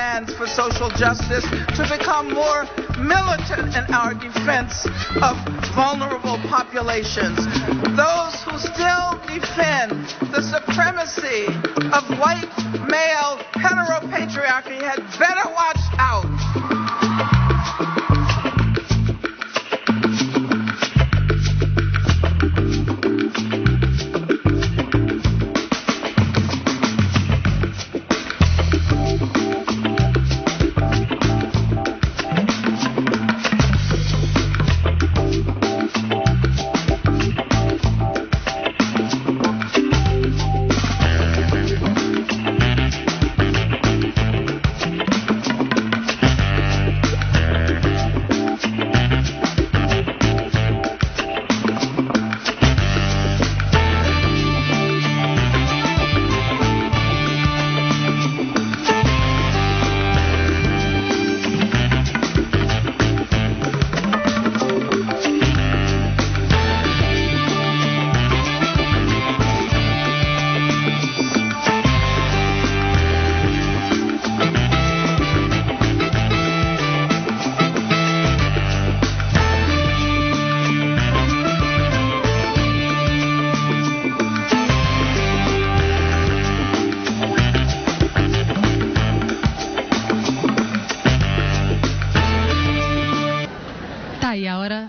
demands for social justice, to become more militant in our defense of vulnerable populations. Those who still defend the supremacy of white male heteropatriarchy had better watch out.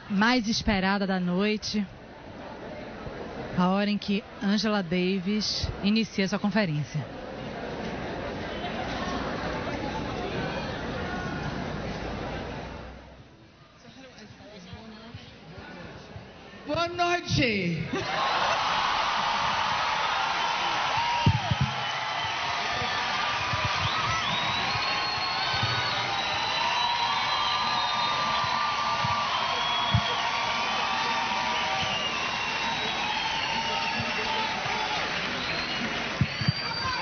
Mais esperada da noite, a hora em que Angela Davis inicia sua conferência. Boa noite.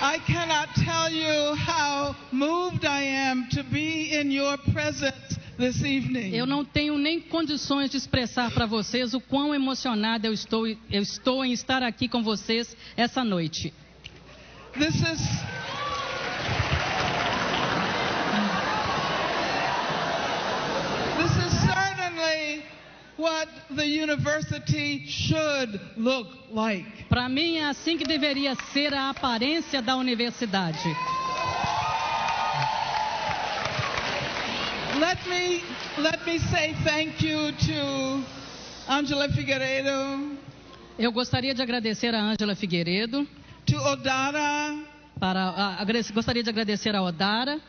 I cannot tell you how moved I am to be in your presence this evening. Eu não tenho nem condições de expressar para vocês o quão emocionada eu estou em estar aqui com vocês essa noite. This is certainly what the university should look like. Para mim é assim que deveria ser a aparência da universidade. Let me say thank you to Angela Figueiredo. Eu gostaria de agradecer a Angela Figueiredo. To Odara. Gostaria de agradecer a Odara.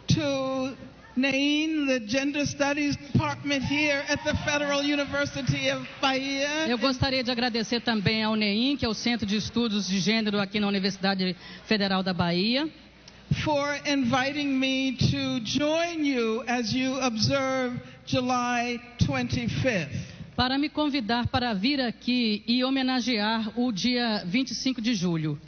To Nain, the Gender Studies Department here at the Federal University of Bahia. Eu gostaria de agradecer também ao NEIM, que é o Centro de Estudos de Gênero aqui na Universidade Federal da Bahia. For inviting me to join you as you observe July 25th. Para me convidar para vir aqui e homenagear o dia 25 de julho.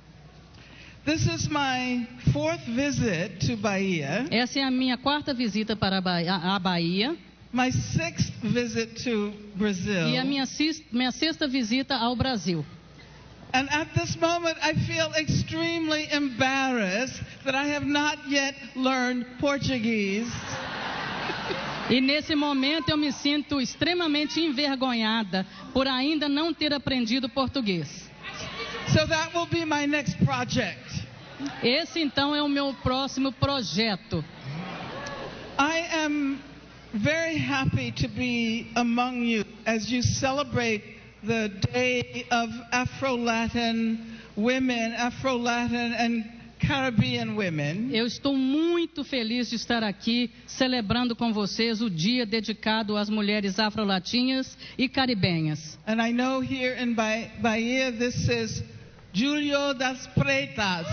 This is my fourth visit to Bahia. Essa é a minha quarta visita para a Bahia. My sixth visit to Brazil. E a minha sexta visita ao Brasil. And at this moment I feel extremely embarrassed that I have not yet learned Portuguese. E nesse momento eu me sinto extremamente envergonhada por ainda não ter aprendido português. So that will be my next project. Esse então é o meu próximo projeto. I am very happy to be among you as you celebrate the Day of Afro-Latin women, Afro-Latin and Caribbean women. Eu estou muito feliz de estar aqui celebrando com vocês o dia dedicado às mulheres afro-latinas e caribenhas. And I know here in Bahia this is Julio das Pretas.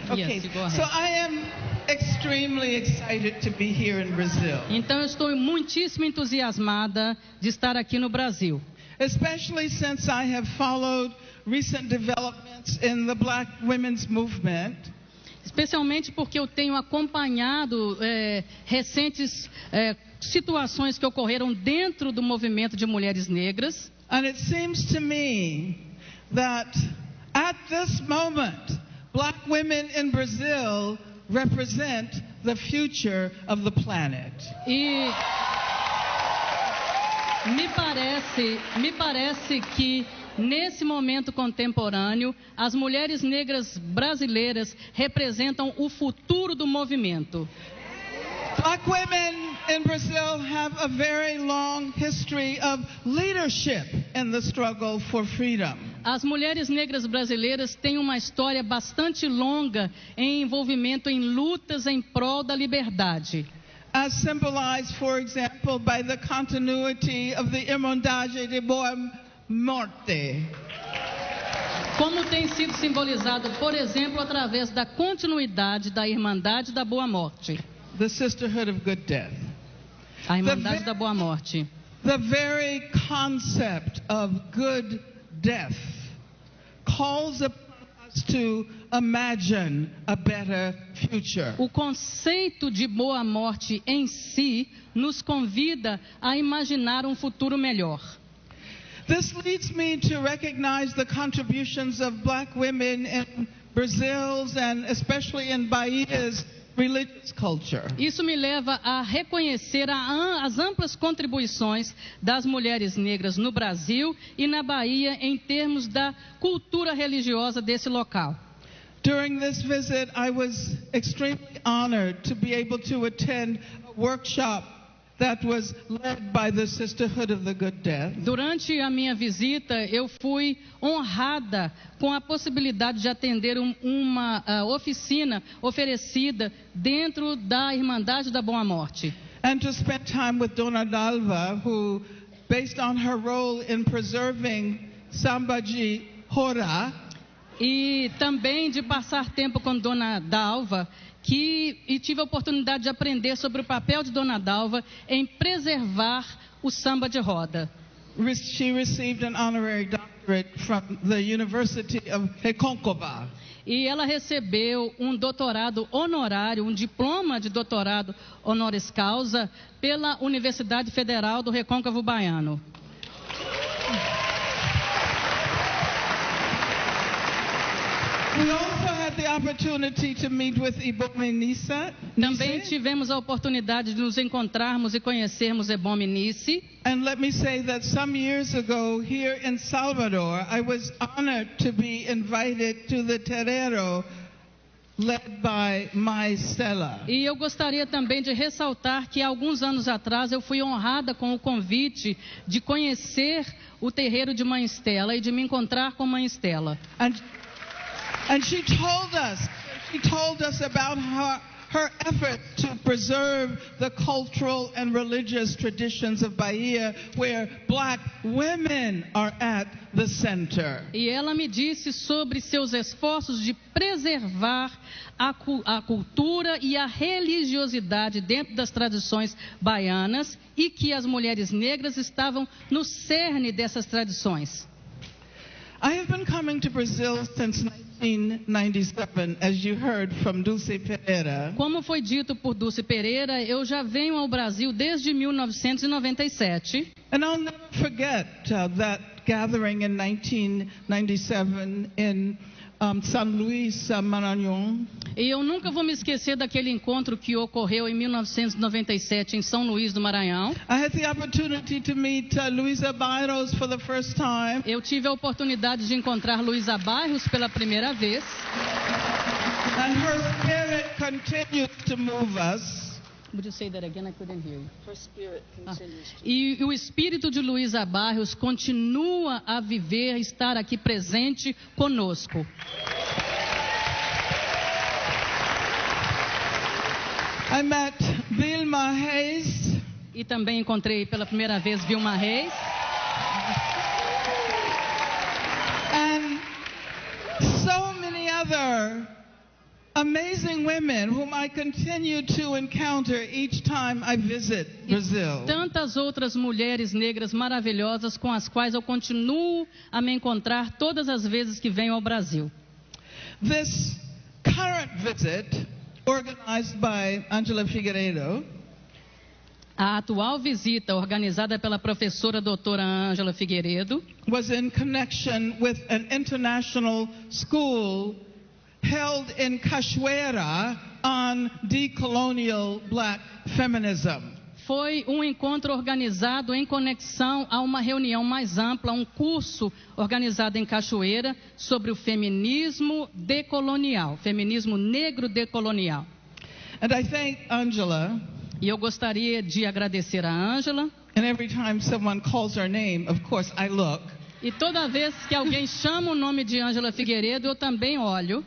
Okay, so I am extremely excited to be here in Brazil. Então eu estou muitíssimo entusiasmada de estar aqui no Brasil. Especially since I have followed recent developments in the Black women's movement. Especialmente porque eu tenho acompanhado recentes situações que ocorreram dentro do movimento de mulheres negras. And it seems to me that at this moment, black women in Brazil represent the future of the planet. E me parece que nesse momento contemporâneo, as mulheres negras brasileiras representam o futuro do movimento. Black women in Brazil have a very long history of leadership in the struggle for freedom. As mulheres negras brasileiras têm uma história bastante longa em envolvimento em lutas em prol da liberdade. As symbolized, for example, by the continuity of the Irmandade de Boa Morte. Como tem sido simbolizado, por exemplo, através da continuidade da Irmandade da Boa Morte. The Sisterhood of Good Death. A Irmandade da Boa Morte. The very concept of good death calls upon us to imagine a better future. O conceito de boa morte em si nos convida a imaginar um futuro melhor. This leads me to recognize the contributions of black women in Brazil's and especially in Bahia's religious culture. Isso me leva a reconhecer as amplas contribuições das mulheres negras no Brasil e na Bahia em termos da cultura religiosa desse local. During this visit, I was extremely honored to be able to attend a workshop that was led by the Sisterhood of the Good Death. Durante a minha visita, eu fui honrada com a possibilidade de atender uma oficina oferecida dentro da Irmandade da Boa Morte. And to spend time with Dona Dalva, who, based on her role in preserving samba de roda, e também de passar tempo com Dona Dalva, e tive a oportunidade de aprender sobre o papel de Dona Dalva em preservar o samba de roda. She received an honorary doctorate from the University of Recôncavo. E ela recebeu um doutorado honorário, um diploma de doutorado honoris causa pela Universidade Federal do Recôncavo Baiano. We also had the opportunity to meet with Ebome Nissa. Também tivemos a oportunidade de nos encontrarmos e conhecermos Ebome Nisse. And let me say that some years ago here in Salvador, I was honored to be invited to the terreiro led by Mãe Stella. E eu gostaria também de ressaltar que alguns anos atrás eu fui honrada com o convite de conhecer o terreiro de Mãe Stella e de me encontrar com Mãe Stella. And she told us about her effort to preserve the cultural and religious traditions of Bahia, where black women are at the center. E ela me disse sobre seus esforços de preservar a cultura e a religiosidade dentro das tradições baianas e que as mulheres negras estavam no cerne dessas tradições. I have been coming to Brazil since 1997, as you heard from Dulce Pereira. Como foi dito por Dulce Pereira, eu já venho ao Brasil desde 1997. And I'll never forget that gathering in 1997 in San Luis, Maranhão. E eu nunca vou me esquecer daquele encontro que ocorreu em 1997 em São Luís do Maranhão. I had the opportunity to meet Luísa Bairros for the first time. Eu tive a oportunidade de encontrar Luísa Bairros pela primeira vez. And her spirit continues to move us. Would you say that again? I couldn't hear you. Her spirit continues to... E o espírito de Luísa Bairros continua a viver, estar aqui presente conosco. I met Vilma Reis. E também encontrei pela primeira vez Vilma Reis. And so many other amazing women whom I continue to encounter each time I visit Brazil. E tantas outras mulheres negras maravilhosas com as quais eu continuo a me encontrar todas as vezes que venho ao Brasil. This current visit, organized by Angela Figueiredo, A atual visita, organizada pela professora doutora Ângela Figueiredo, was in connection with an international school held in Cachoeira on decolonial black feminism. foi um encontro organizado em conexão a uma reunião mais ampla, um curso organizado em Cachoeira sobre o feminismo decolonial, feminismo negro decolonial. And I thank Angela. E eu gostaria de agradecer a Ângela. And every time someone calls her name, of course, I look. E toda vez que alguém chama o nome de Ângela Figueiredo, eu também olho.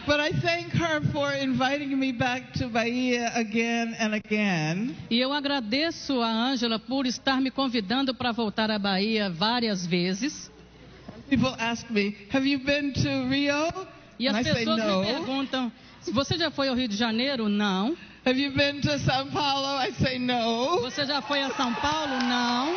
But I thank her for inviting me back to Bahia again and again. E eu agradeço a Ângela por estar me convidando para voltar à Bahia várias vezes. People ask me, have you been to Rio? E as And I say pessoas no. me perguntam, você já foi ao Rio de Janeiro? Não. Have you been to São Paulo? I say no. Você já foi a São Paulo? Não.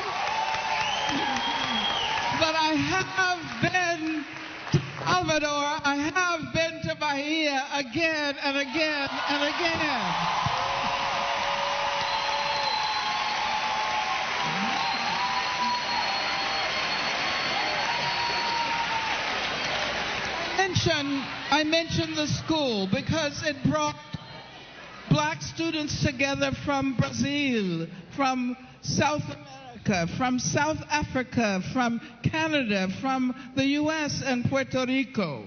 But I have been to Salvador. I have been to Bahia again and again and again. I mentioned the school because it brought black students together from Brazil, from South America, from South Africa, from Canada, from the U.S. and Puerto Rico.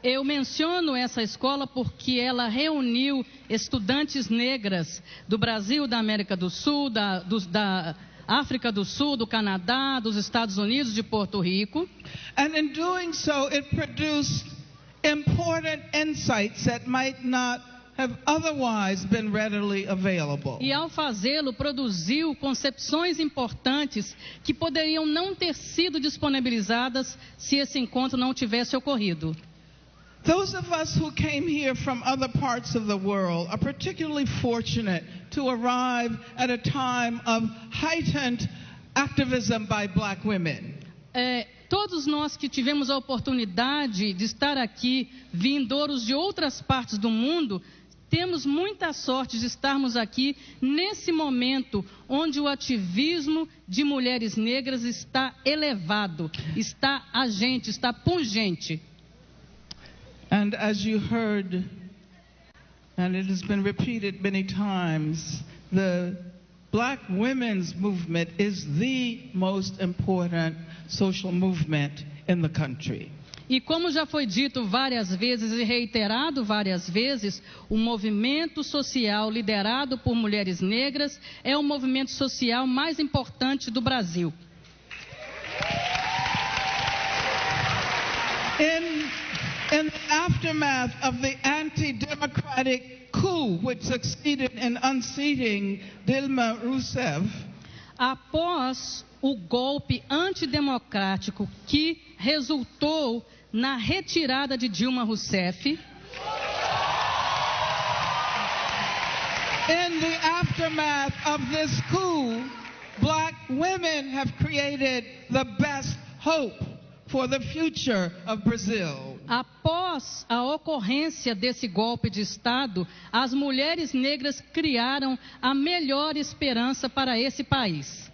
Eu menciono essa escola porque ela reuniu estudantes negras do Brasil, da América do Sul, da África do Sul, do Canadá, dos Estados Unidos, de Porto Rico. And in doing so, it produced important insights that might not have otherwise been readily available. E ao fazê-lo, produziu concepções importantes que poderiam não ter sido disponibilizadas se esse encontro não tivesse ocorrido. Those of us who came here from other parts of the world are particularly fortunate to arrive at a time of heightened activism by black women. Todos nós que tivemos a oportunidade de estar aqui, vindouros de outras partes do mundo, temos muita sorte de estarmos aqui nesse momento onde o ativismo de mulheres negras está elevado, está agente, está pungente. And as you heard, and it has been repeated many times, the black women's movement is the most important social movement in the country. E como já foi dito várias vezes e reiterado várias vezes, o movimento social liderado por mulheres negras é o movimento social mais importante do Brasil. In the aftermath of the anti-democratic coup which succeeded in unseating Dilma Rousseff, após o golpe antidemocrático que resultou na retirada de Dilma Rousseff, in the aftermath of this coup, black women have created the best hope for the future of Brazil. Após a ocorrência desse golpe de Estado, as mulheres negras criaram a melhor esperança para esse país.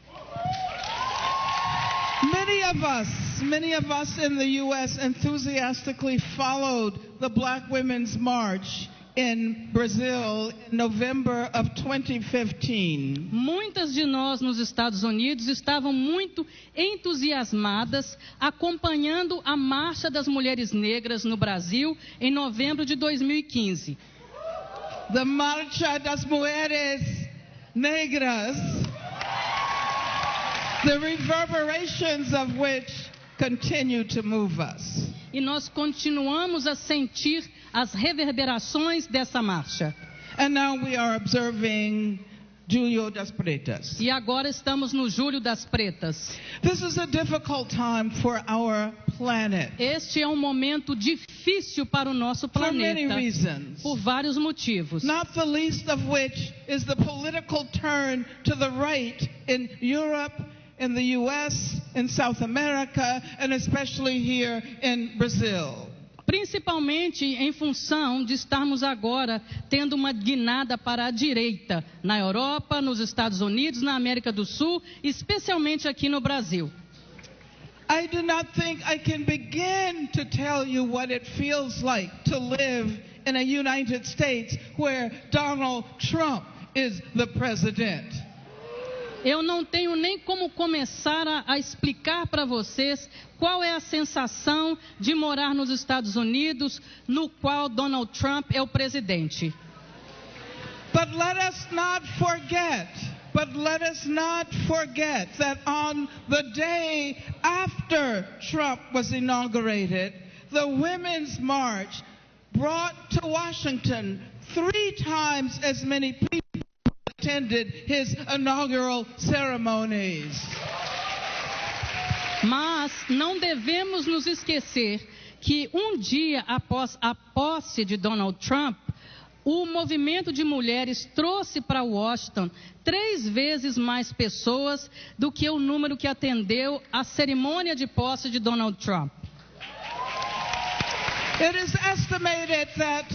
Many of us in the U.S. enthusiastically followed the Black Women's March in Brazil in November of 2015. Muitas de nós nos Estados Unidos estavam muito entusiasmadas acompanhando a marcha das mulheres negras no Brasil em novembro de 2015. The Marcha das Mulheres Negras, the reverberations of which continue to move us. E nós continuamos a sentir as reverberações dessa marcha. And now we are observing Julho das Pretas. E agora estamos no Julho das Pretas. This is a difficult time for our planet. Este é um momento difícil para o nosso planeta. For many reasons. Por vários motivos. Not the least of which is the political turn to the right in Europe, in the U.S., in South America, and especially here in Brazil. principalmente em função de estarmos agora tendo uma guinada para a direita na Europa, nos Estados Unidos, na América do Sul, especialmente aqui no Brasil. I do not think I can begin to tell you what it feels like to live in a United States where Donald Trump is the president. Eu não tenho nem como começar a explicar para vocês qual é a sensação de morar nos Estados Unidos, no qual Donald Trump é o presidente. But let us not forget that on the day after Trump was inaugurated, the Women's March brought to Washington 3 times as many people attended his inaugural ceremonies. Mas não devemos nos esquecer que um dia após a posse de Donald Trump, o movimento de mulheres trouxe para Washington 3 vezes mais pessoas do que o número que atendeu à cerimônia de posse de Donald Trump. It is estimated that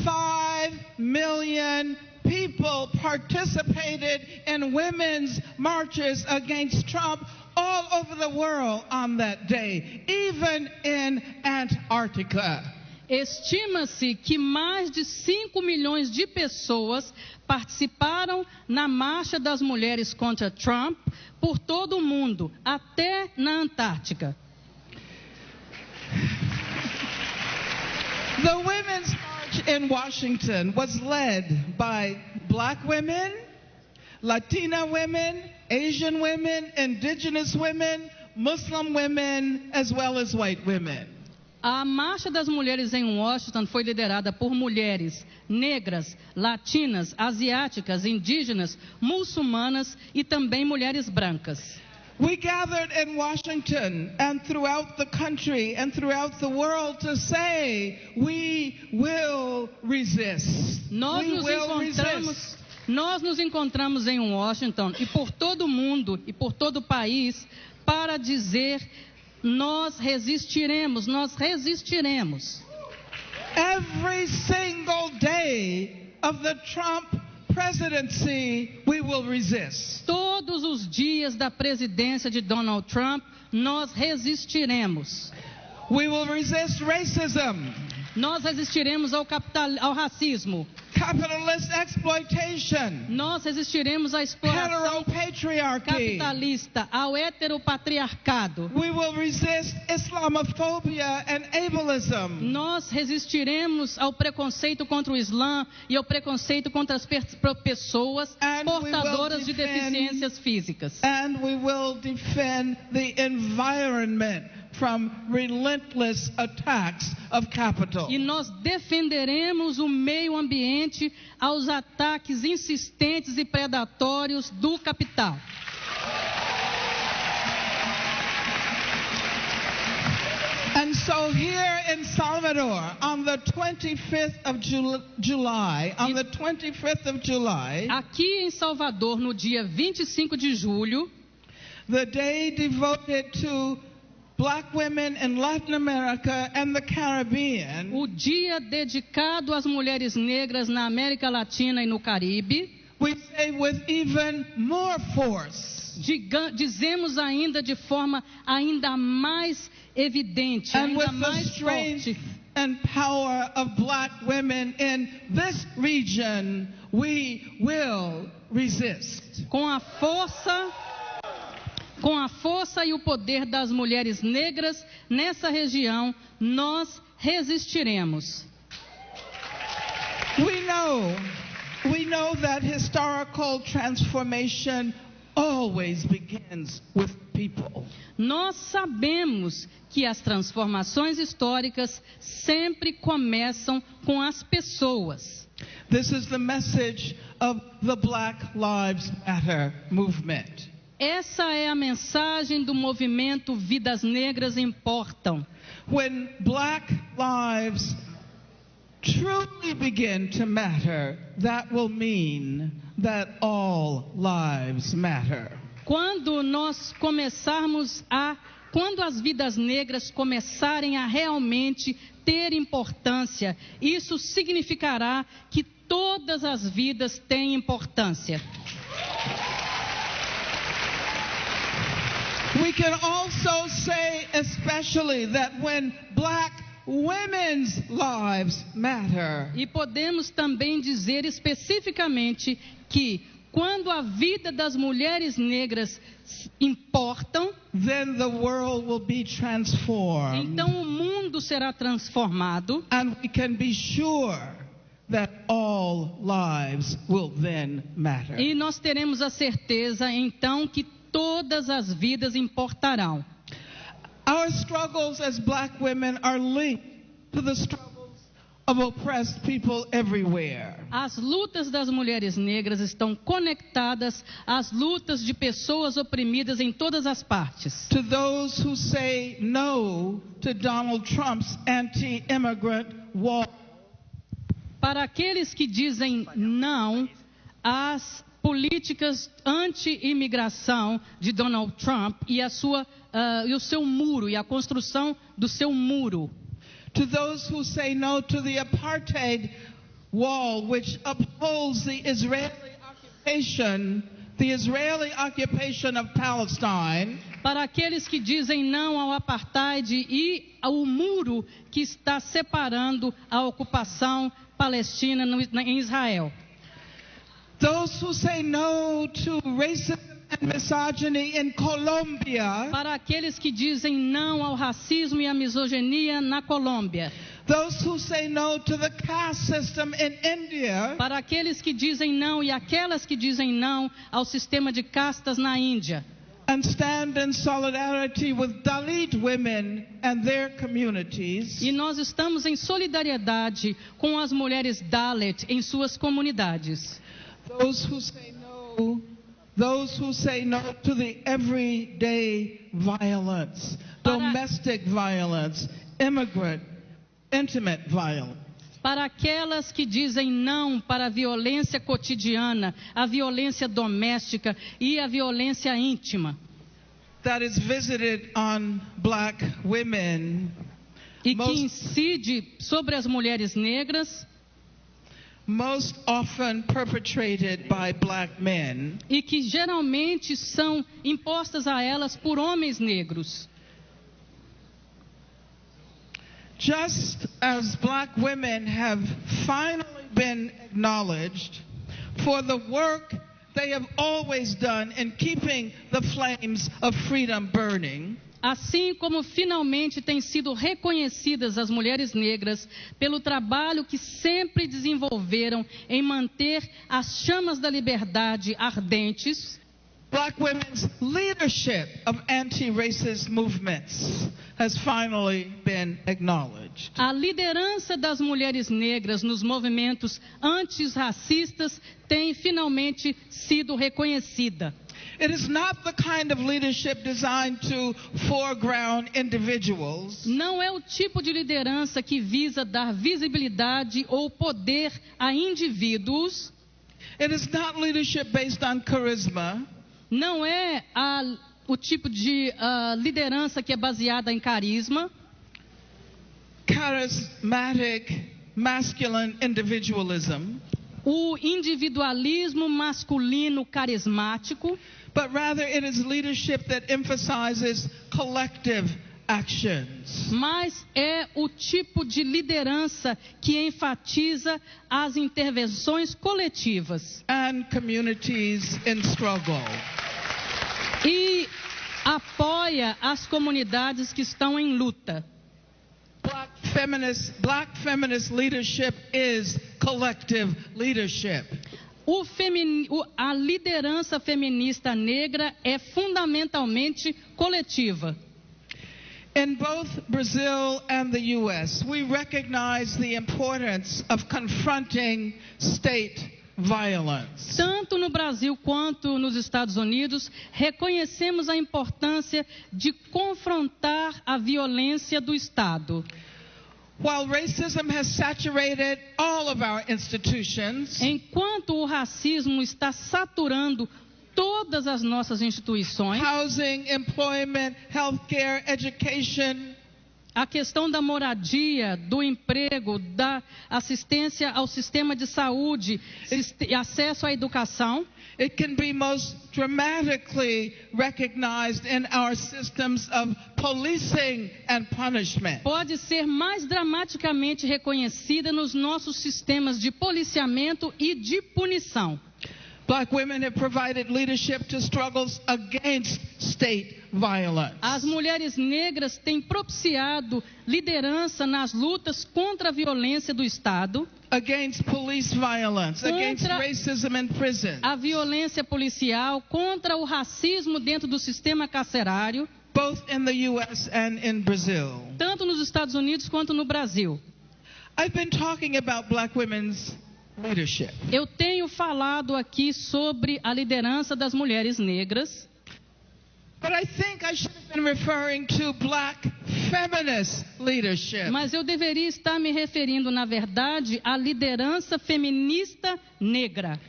5 million people participated in women's marches against Trump all over the world on that day, even in Antarctica. Estima-se que mais de 5 milhões de pessoas participaram na Marcha das Mulheres contra Trump por todo o mundo, até na Antártica. The Women's March in Washington was led by Black women, Latina women, Asian women, Indigenous women, Muslim women, as well as white women. A Marcha das Mulheres em Washington foi liderada por mulheres negras, latinas, asiáticas, indígenas, muçulmanas e também mulheres brancas. We gathered in Washington and throughout the country and throughout the world to say we will resist. Nós nos encontramos em Washington e por todo o mundo e por todo o país para dizer nós resistiremos, nós resistiremos. Every single day of the Trump presidency, we will resist. Todos os dias da presidência de Donald Trump, nós resistiremos. We will resist racism. Nós resistiremos ao racismo. Capitalist exploitation. Nós resistiremos à exploração capitalista, ao heteropatriarcado. We will resist Islamophobia and ableism. Nós resistiremos ao preconceito contra o Islã e ao preconceito contra as pessoas portadoras de deficiências físicas. And we will defend the environment from relentless attacks of capital. E nós defenderemos o meio ambiente aos ataques insistentes e predatórios do capital. And so here in Salvador, on the 25th of July, aqui em Salvador, no dia 25 de julho, the day devoted to Black women in Latin America and the Caribbean, o dia dedicado às mulheres negras na América Latina e no Caribe, we say with even more force, dizemos ainda de forma ainda mais evidente, and ainda with mais the strength forte, and power of Black women in this region, we will resist. Com a força e o poder das mulheres negras nessa região, nós resistiremos. We know that historical transformation always begins with people. Nós sabemos que as transformações históricas sempre começam com as pessoas. This is the message of the Black Lives Matter movement. Essa é a mensagem do movimento Vidas Negras Importam. When black lives truly begin to matter, that will mean that all lives matter. Quando nós começarmos a quando as vidas negras começarem a realmente ter importância, isso significará que todas as vidas têm importância. We can also say especially that when black women's lives matter, E podemos também dizer especificamente que quando a vida das mulheres negras importam, then the world will be transformed. então o mundo será transformado. And we can be sure that all lives will then matter. E nós teremos a certeza, então, que todas as vidas importarão. Our struggles as black women are linked to the struggles of oppressed people everywhere. As lutas das mulheres negras estão conectadas às lutas de pessoas oprimidas em todas as partes. To those who say no to Donald Trump's anti-immigrant wall, Para aqueles que dizem não às políticas anti-imigração de Donald Trump e o seu muro, e a construção do seu muro. to those who say no to the apartheid wall, which upholds the Israeli occupation of Palestine, Para aqueles que dizem não ao apartheid e ao muro que está separando a ocupação palestina em Israel. those who say no to racism and misogyny in Colombia, Para aqueles que dizem não ao racismo e à misoginia na Colômbia. those who say no to the caste system in India, Para aqueles que dizem não e aquelas que dizem não ao sistema de castas na Índia. and stand in solidarity with Dalit women and their communities, E nós estamos em solidariedade com as mulheres Dalit em suas comunidades. those who say no to the everyday violence, domestic violence, intimate violence. Para aquelas que dizem não para a violência cotidiana, a violência doméstica e a violência íntima. That is visited on black women, E que incide sobre as mulheres negras most often perpetrated by black men. e que geralmente são impostas a elas por homens negros. Just as black women have finally been acknowledged for the work they have always done in keeping the flames of freedom burning, Assim como finalmente têm sido reconhecidas as mulheres negras pelo trabalho que sempre desenvolveram em manter as chamas da liberdade ardentes, black women's leadership of anti-racist movements has finally been acknowledged. a liderança das mulheres negras nos movimentos antirracistas tem finalmente sido reconhecida. It is not the kind of leadership designed to foreground individuals. Não é o tipo de liderança que visa dar visibilidade ou poder a indivíduos. It is not leadership based on charisma. Não é o tipo de liderança que é baseada em carisma, Charismatic masculine individualism, o individualismo masculino carismático, but rather it is leadership that emphasizes collective actions. mas é o tipo de liderança que enfatiza as intervenções coletivas And communities in struggle. e apoia as comunidades que estão em luta. Black feminist leadership is collective leadership. A liderança feminista negra é fundamentalmente coletiva. In both Brazil and the U.S., we recognize the importance of confronting state violence. Tanto no Brasil quanto nos Estados Unidos, reconhecemos a importância de confrontar a violência do Estado. While racism has saturated all of our institutions, Enquanto o racismo está saturando todas as nossas instituições. Housing, employment, healthcare, education. A questão da moradia, do emprego, da assistência ao sistema de saúde, acesso à educação. It can be most dramatically recognized in our systems of policing and punishment. Pode ser mais dramaticamente reconhecida nos nossos sistemas de policiamento e de punição. Black women have provided leadership to struggles against state violence. As mulheres negras têm propiciado liderança nas lutas contra a violência do Estado, Against police violence, against Contra racism in prison, a violência policial, contra o racismo dentro do sistema carcerário, both in the U.S. and in Brazil. tanto nos Estados Unidos quanto no Brasil. I've been talking about black women's leadership. Eu tenho falado aqui sobre a liderança das mulheres negras, But I think I should have been referring to black feminist leadership. mas eu deveria estar me referindo, na verdade, à liderança feminista negra.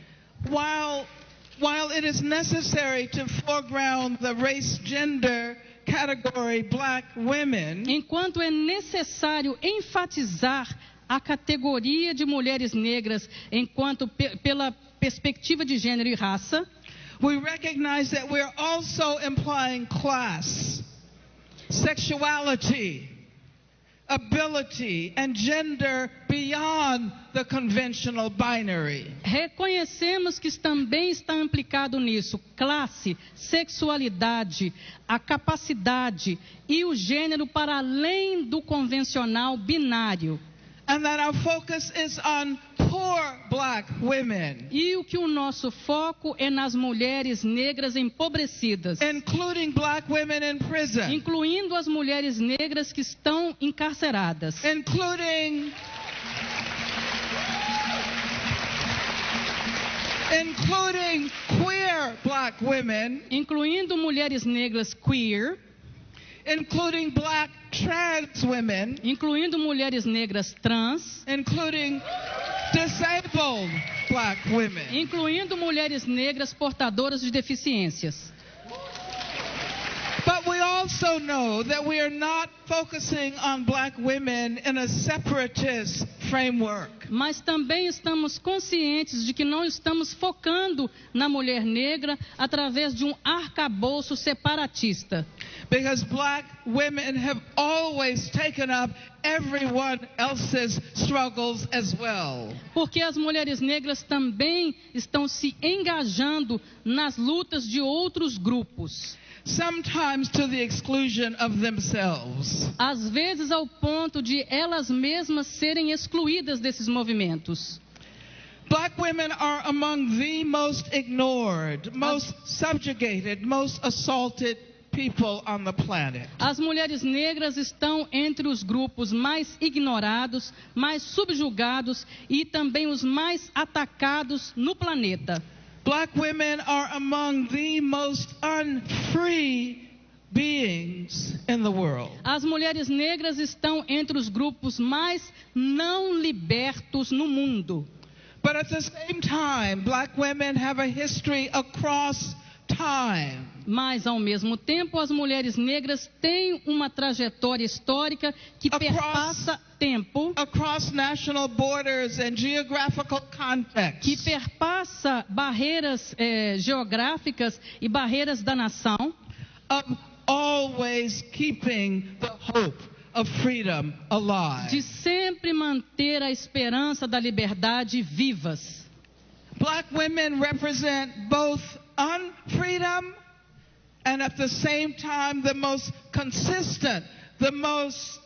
While it is necessary to foreground the race gender category black women, Enquanto é necessário enfatizar a categoria de mulheres negras pela perspectiva de gênero e raça, we recognize that we're also implying class, sexuality, ability, and gender beyond the conventional binary. reconhecemos que também está implicado nisso classe, sexualidade, a capacidade e o gênero para além do convencional binário. And that our focus is on poor black women, E o nosso foco é nas mulheres negras empobrecidas, including black women in prison, incluindo as mulheres negras que estão encarceradas, including queer black women, incluindo mulheres negras queer, including black trans women, incluindo mulheres negras trans, including disabled black women. incluindo mulheres negras portadoras de deficiências. But we also know that we are not focusing on black women in a separatist framework. Mas também estamos conscientes de que não estamos focando na mulher negra através de um arcabouço separatista. Because black women have always taken up everyone else's struggles as well. Porque as mulheres negras também estão se engajando nas lutas de outros grupos. Sometimes to the exclusion of themselves. Às vezes ao ponto de elas mesmas serem excluídas desses movimentos. Black women are among the most ignored, most subjugated, most assaulted people on the planet. As mulheres negras estão entre os grupos mais ignorados, mais subjugados e também os mais atacados no planeta. Black women are among the most unfree beings in the world. As mulheres negras estão entre os grupos mais não libertos no mundo. But at the same time, black women have a history across time. Mas, ao mesmo tempo, as mulheres negras têm uma trajetória histórica que perpassa tempo, Across national borders and geographical que contexts. perpassa barreiras geográficas e barreiras da nação, Of always keeping the hope of freedom alive. de sempre manter a esperança da liberdade vivas. Black women represent both unfreedom and at the same time the most consistent, the most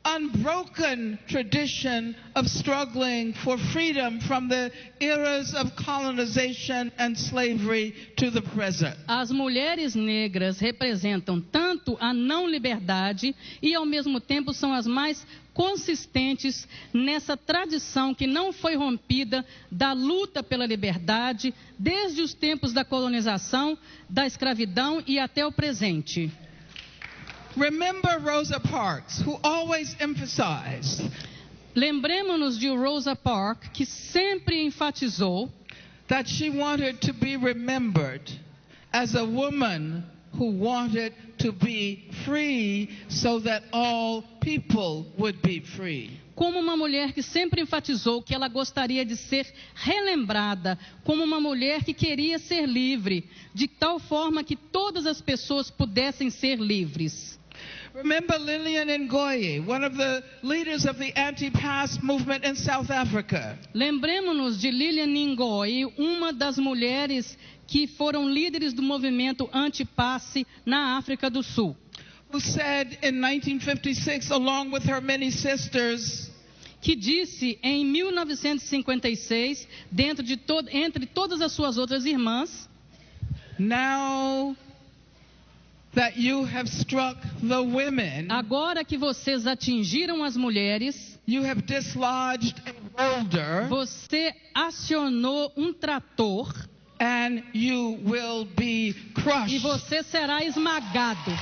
unbroken tradition of struggling for freedom from the eras of colonization and slavery to the present. As mulheres negras representam tanto a não liberdade e, ao mesmo tempo, são as mais consistentes nessa tradição que não foi rompida da luta pela liberdade desde os tempos da colonização, da escravidão e até o presente. Remember Rosa Parks, who always emphasized Lembremos-nos de Rosa Parks, que sempre enfatizou that she wanted to be remembered as a woman who wanted to be free so that all people would be free. Como uma mulher que sempre enfatizou que ela gostaria de ser relembrada, como uma mulher que queria ser livre, de tal forma que todas as pessoas pudessem ser livres. Remember Lillian Ngoyi, one of the leaders of the anti-pass movement in South Africa. Lembremos-nos de Lillian Ngoyi, uma das mulheres que foram líderes do movimento anti-passe na África do Sul. Who said in 1956, along with her many sisters, que disse em 1956, entre todas as suas outras irmãs, now that you have struck the women, agora que vocês atingiram as mulheres, you have dislodged a boulder, você acionou um trator, and you will be crushed. E você será esmagado.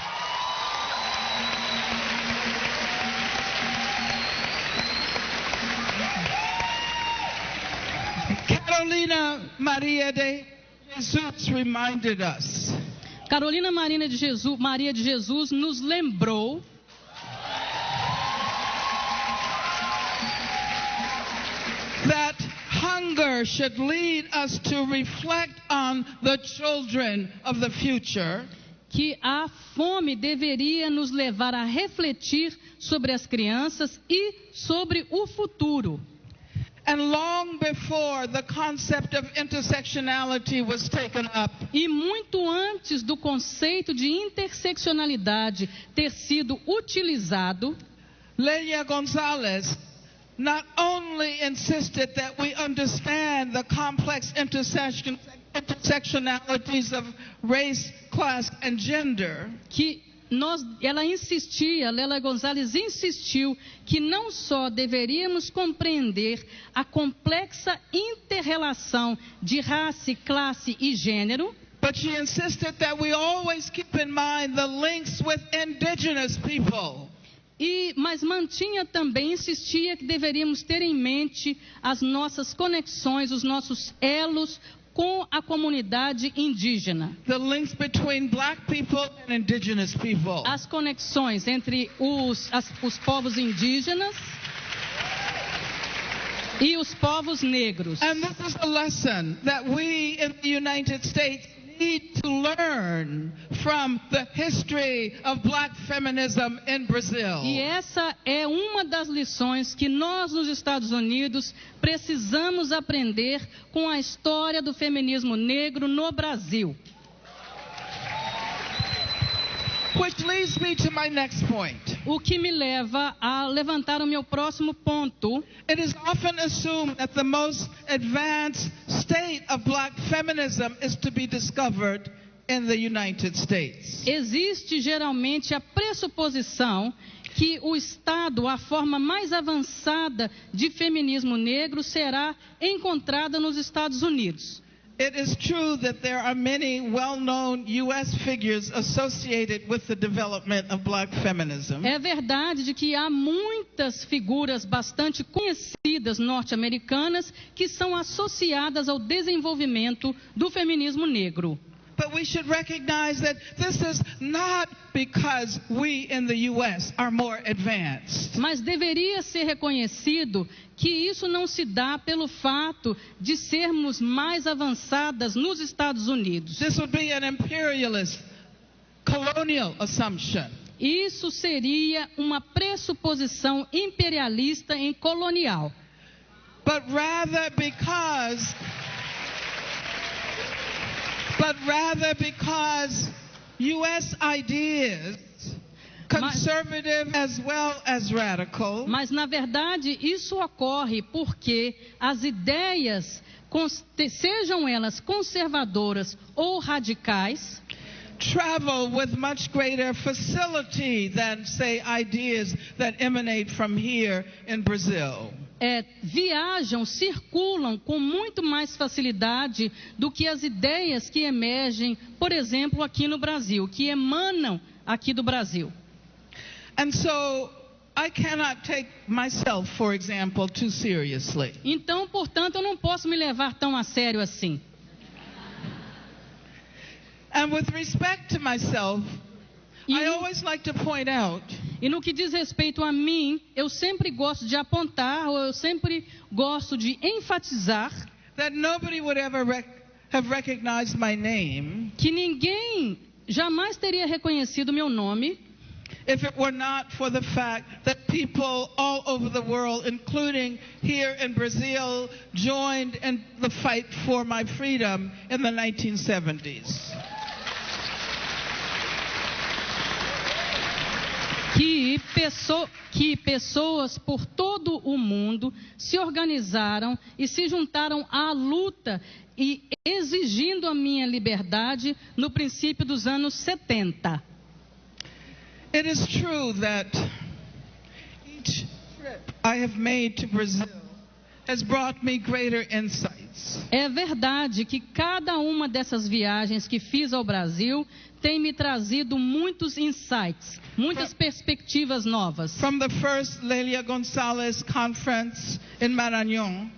Carolina Maria de Jesus reminded us Carolina Maria de Jesus nos lembrou that hunger should lead us to reflect on the children of the future. Que a fome deveria nos levar a refletir sobre as crianças e sobre o futuro. And long before the concept of intersectionality was taken up, e muito antes do conceito de interseccionalidade ter sido utilizado, Lelia Gonzalez not only insisted that we understand the complex intersectionalities of race, class, and gender, Leila Gonzalez insistiu que não só deveríamos compreender a complexa inter-relação de raça, classe e gênero, but she insisted that we always keep in mind the links with indigenous people. Mas insistia que deveríamos ter em mente as nossas conexões, os nossos elos com a comunidade indígena. The links between black people and indigenous people. As conexões entre os povos indígenas e os povos negros. And this is a lesson that we in the United States need to learn from the history of black feminism in Brazil. E essa é uma das lições que nós nos Estados Unidos precisamos aprender com a história do feminismo negro no Brasil. Which leads me to my next point. O que me leva a levantar o meu próximo ponto. It is often assumed that the most advanced state of black feminism is to be discovered in the United States. Existe geralmente a pressuposição que o estado, a forma mais avançada de feminismo negro será encontrada nos Estados Unidos. It is true that there are many well-known U.S. figures associated with the development of black feminism. É verdade de que há muitas figuras bastante conhecidas norte-americanas que são associadas ao desenvolvimento do feminismo negro. But we should recognize that this is not because we in the U.S. are more advanced. Mas deveria ser reconhecido que isso não se dá pelo fato de sermos mais avançadas nos Estados Unidos. This would be an imperialist, colonial assumption. Isso seria uma pressuposição imperialista e colonial. But rather because U.S. ideas, conservative as well as radical, mas na verdade isso ocorre porque as ideias, sejam elas conservadoras ou radicais, travel with much greater facility than, say, ideas that emanate from here in Brazil. Viajam, circulam com muito mais facilidade do que as ideias que emergem, por exemplo, aqui no Brasil, que emanam aqui do Brasil. And so I cannot take myself, for example, too seriously. Então, portanto, eu não posso me levar tão a sério assim. And with respect to myself, I E, always like to point out e no que diz respeito a mim, eu sempre gosto de apontar, ou eu sempre gosto de enfatizar that nobody would ever have recognized my name que ninguém jamais teria reconhecido meu nome if it were not for the fact that people all over the world, including here in Brazil, joined in the fight for my freedom in the 1970s. Que pessoas por todo o mundo se organizaram e se juntaram à luta e exigindo a minha liberdade no princípio dos anos 70. It is true that each trip I have made to Brazil has brought me greater insights. É verdade que cada uma dessas viagens que fiz ao Brasil tem me trazido muitos insights, muitas perspectivas novas. From the first Lélia Gonzalez conference in Maranhão,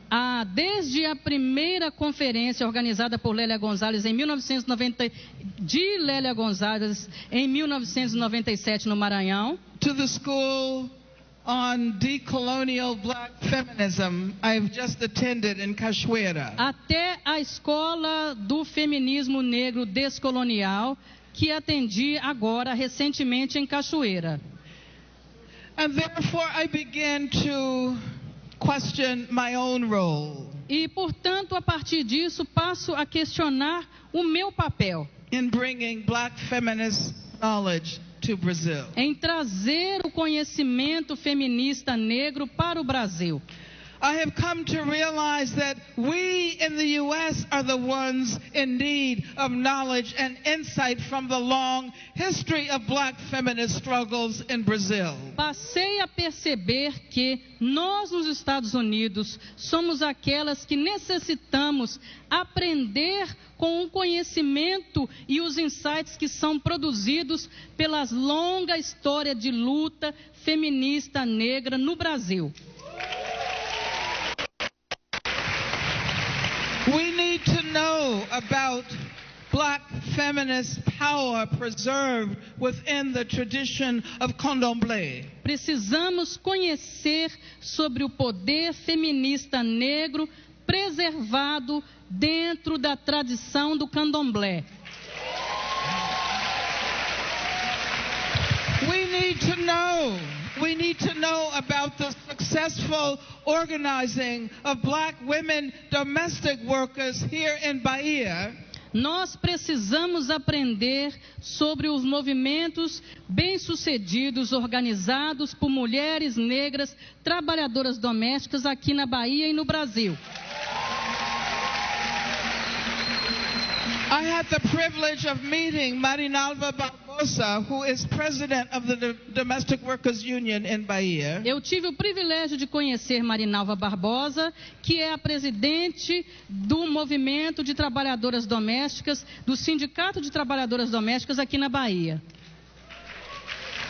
Desde a primeira conferência organizada por Lélia Gonzalez em 1997 no Maranhão, to the school on decolonial black feminism I've just attended in Cachoeira, até a escola do feminismo negro descolonial que atendi agora recentemente em Cachoeira. and therefore I began to question my own role E, portanto, a partir disso, passo a questionar o meu papel in bringing black feminist knowledge to Brazil. em trazer o conhecimento feminista negro para o Brasil. I have come to realize that we in the U.S. are the ones in need of knowledge and insight from the long history of black feminist struggles in Brazil. Passei a perceber que nós, nos Estados Unidos, somos aquelas que necessitamos aprender com o conhecimento e os insights que são produzidos pela longa história de luta feminista negra no Brasil. We need to know about black feminist power preserved within the tradition of Candomblé. Precisamos conhecer sobre o poder feminista negro preservado dentro da tradição do candomblé. We need to know about the successful organizing of black women domestic workers here in Bahia. Nós precisamos aprender sobre os movimentos bem-sucedidos organizados por mulheres negras trabalhadoras domésticas aqui na Bahia e no Brasil. I had the privilege of meeting Marinalva Barbosa, who is president of the Domestic Workers Union in Bahia. Eu tive o privilégio de conhecer Marinalva Barbosa, que é a presidente do movimento de trabalhadoras domésticas, do Sindicato de Trabalhadoras Domésticas aqui na Bahia.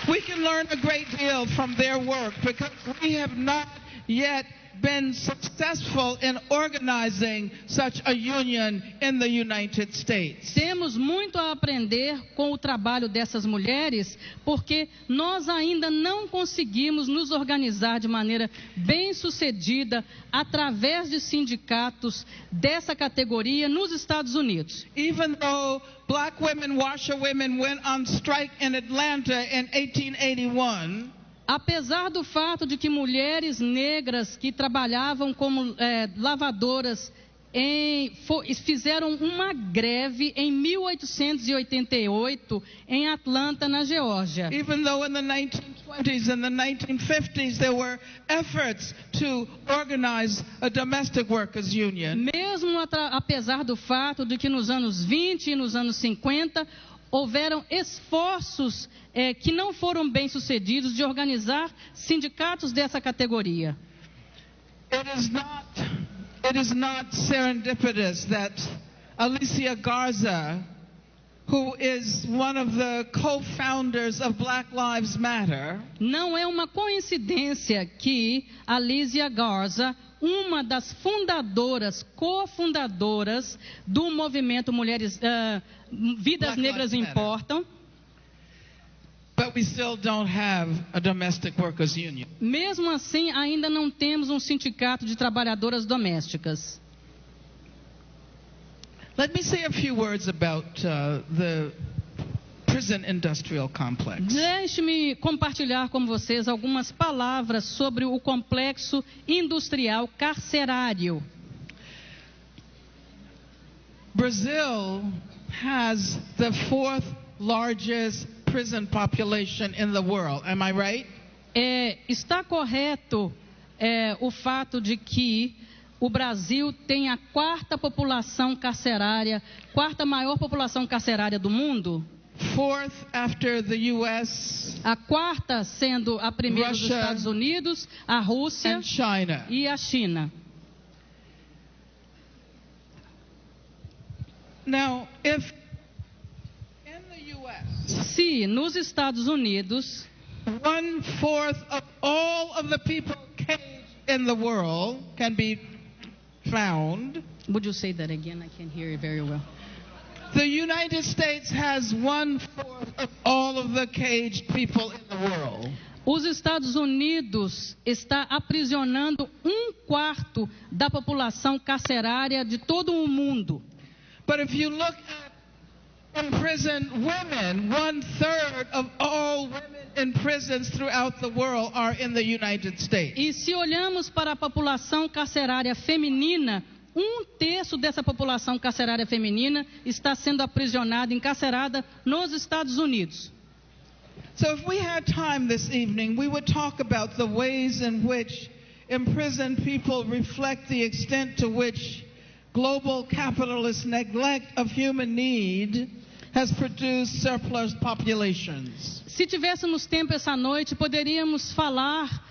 We can learn a great deal from their work because we have not yet been successful in organizing such a union in the United States. Temos muito a aprender com o trabalho dessas mulheres, porque nós ainda não conseguimos nos organizar de maneira bem-sucedida através de sindicatos dessa categoria nos Estados Unidos. Even though black women, washerwomen went on strike in Atlanta in 1881, apesar do fato de que mulheres negras que trabalhavam como lavadoras fizeram uma greve em 1888 em Atlanta, na Geórgia. Even though in the 1920s and the 1950s there were efforts to organize a domestic workers union. Mesmo apesar do fato de que nos anos 20 e nos anos 50 houveram esforços que não foram bem-sucedidos de organizar sindicatos dessa categoria. It is not serendipitous that Alicia Garza, who is one of the co-founders of Black Lives Matter, não é uma coincidência que Alicia Garza, uma das fundadoras, cofundadoras do movimento Vidas Black Negras Lives Matter. Importam. But we still don't have a domestic workers union. Mesmo assim, ainda não temos um sindicato de trabalhadoras domésticas. Let me say a few words about the prison industrial complex. Deixe-me compartilhar com vocês algumas palavras sobre o complexo industrial carcerário. Brazil has the fourth largest prison population in the world. Am I right? Está correto o fato de que o Brasil tem a quarta maior população carcerária do mundo? Fourth after the U.S. A quarta sendo a primeira dos Russia Estados Unidos, a Rússia and China. e a China. Now, if in the U.S. Se nos Estados Unidos 1/4 of all of the people caged in the world can be found, would you say that again? I can't hear it very well. the United States has 1/4 of all of the caged people in the world. Os Estados Unidos está aprisionando 1/4 da população carcerária de todo o mundo. But if you look at imprisoned women, 1/3 of all women in prisons throughout the world are in the United States. E se olhamos para a população carcerária feminina, 1/3 dessa população carcerária feminina está sendo aprisionada, encarcerada nos Estados Unidos. So if we had time this evening, we would talk about the ways in which imprisoned people reflect the extent to which global capitalist neglect of human need has produced surplus populations. Se tivéssemos tempo essa noite, poderíamos falar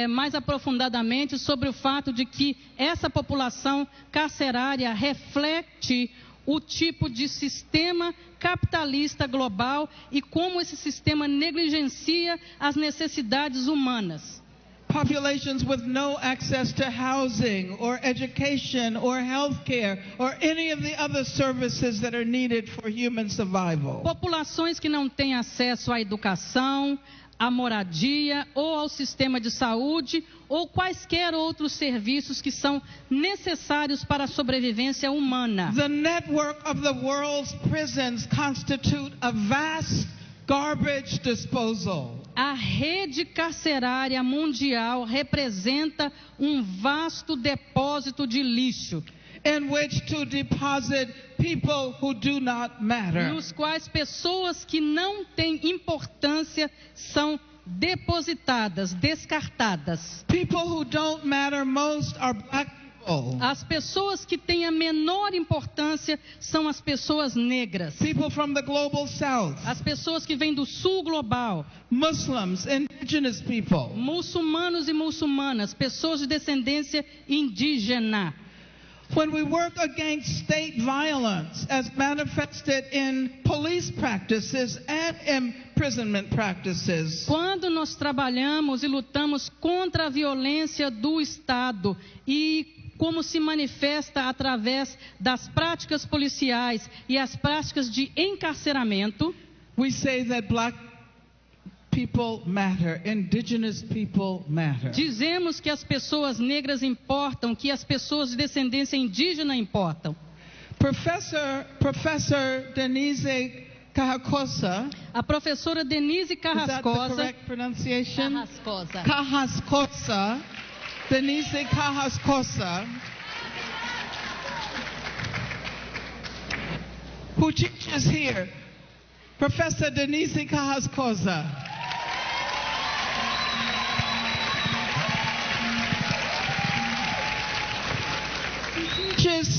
mais aprofundadamente sobre o fato de que essa população carcerária reflete o tipo de sistema capitalista global e como esse sistema negligencia as necessidades humanas. Populations with no access to housing or education or health care or any of the other services that are needed for human survival. Populações que não têm acesso à educação, à moradia ou ao sistema de saúde ou quaisquer outros serviços que são necessários para a sobrevivência humana. The network of the world's prisons constitute a vast garbage disposal. A rede carcerária mundial representa um vasto depósito de lixo, in which to deposit people who do not matter. nos quais pessoas que não têm importância são depositadas, descartadas. People who don't matter most are black people. As pessoas que têm a menor importância são as pessoas negras. People from the global south. As pessoas que vêm do sul global, Muslims, indigenous people. muçulmanos e muçulmanas, pessoas de descendência indígena. When we work against state violence as manifested in police practices and imprisonment practices, Quando nós trabalhamos e lutamos contra a violência do Estado e como se manifesta através das práticas policiais e as práticas de encarceramento, we say that black people matter, indigenous people matter. dizemos que as pessoas negras importam, que as pessoas de descendência indígena importam. Professor Denise Carrascosa, A professora Denise is that the Carrascosa, correct pronunciation? Carrascosa, Denise Carrascosa, who teaches here. Professor Denise Carrascosa.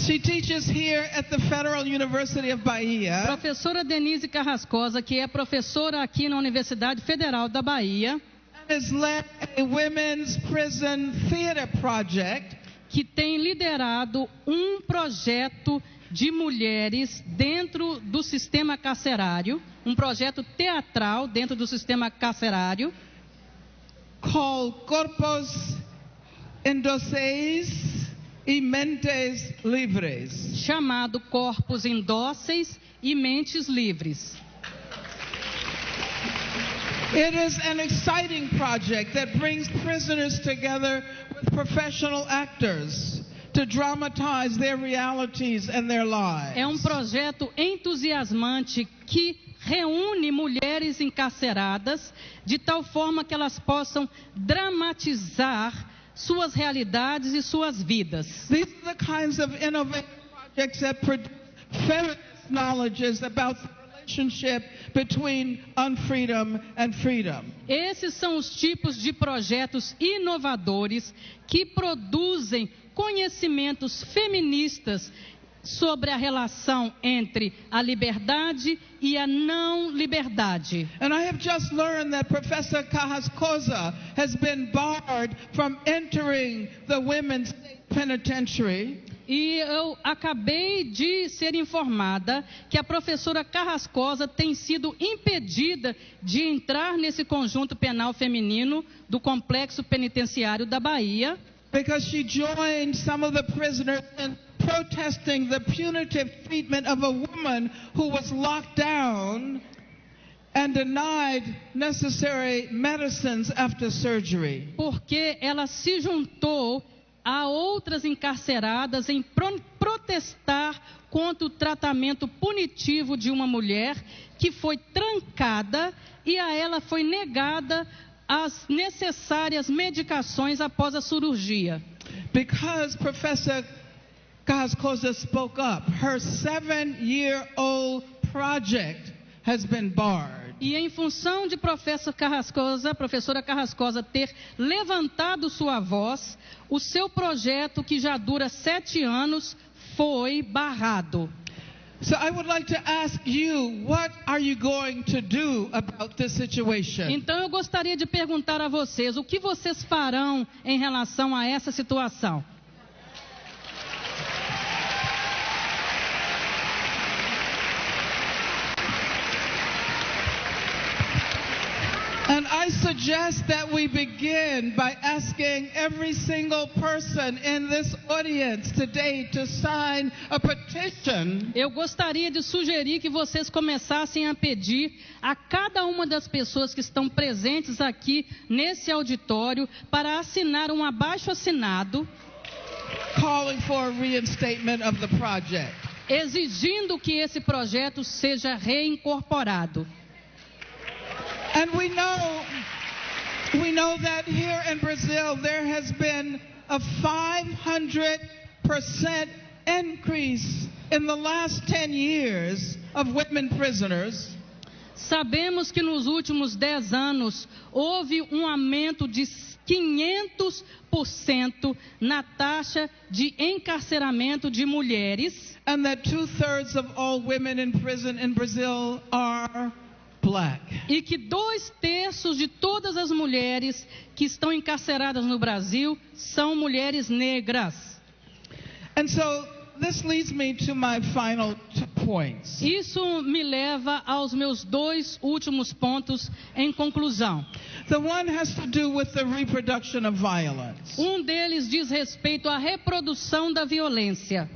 She teaches here at the Federal University of Bahia. professora Denise Carrascosa, que é professora aqui na Universidade Federal da Bahia, Has led a women's prison theater project que tem liderado um projeto de mulheres dentro do sistema carcerário, um projeto teatral dentro do sistema carcerário, called Corpos en doceis e mentes livres. chamado Corpos Indóceis e Mentes Livres. It is an exciting project that brings prisoners together with professional actors to dramatize their realities and their lives. É um projeto entusiasmante que reúne mulheres encarceradas de tal forma que elas possam dramatizar suas realidades e suas vidas. These are the kinds of innovative projects that produce feminist knowledges about the relationship between unfreedom and freedom. Esses são os tipos de projetos inovadores que produzem conhecimentos feministas sobre a relação entre a liberdade e a não liberdade. And I have just learned that Professor Carrascosa has been barred from entering the women's penitentiary. E eu acabei de ser informada que a professora Carrascosa tem sido impedida de entrar nesse conjunto penal feminino do Complexo Penitenciário da Bahia, Because she joined some of the prisoners in protesting the punitive treatment of a woman who was locked down and denied necessary medicines after surgery. porque ela se juntou a outras encarceradas em protestar contra o tratamento punitivo de uma mulher que foi trancada e a ela foi negada as necessárias medicações após a cirurgia. Because Professor Carrascosa spoke up, her 7-year-old project has been barred. E em função de professora Carrascosa ter levantado sua voz, o seu projeto, que já dura 7 anos, foi barrado. So I would like to ask you, what are you going to do about this situation? Então eu gostaria de perguntar a vocês, o que vocês farão em relação a essa situação? And I suggest that we begin by asking every single person in this audience today to sign a petition. Eu gostaria de sugerir que vocês começassem a pedir a cada uma das pessoas que estão presentes aqui nesse auditório para assinar um abaixo-assinado Calling for a reinstatement of the project. exigindo que esse projeto seja reincorporado. And we know that here in Brazil there has been a 500% increase in the last 10 years of women prisoners. Sabemos que nos últimos 10 anos houve um aumento de 500% na taxa de encarceramento de mulheres. And that 2/3 of all women in prison in Brazil are black. E que 2/3 de todas as mulheres que estão encarceradas no Brasil são mulheres negras. And so this leads me to my final 2 points. Isso me leva aos meus 2 últimos pontos em conclusão. The one has to do with the reproduction of violence. Um deles diz respeito à reprodução da violência.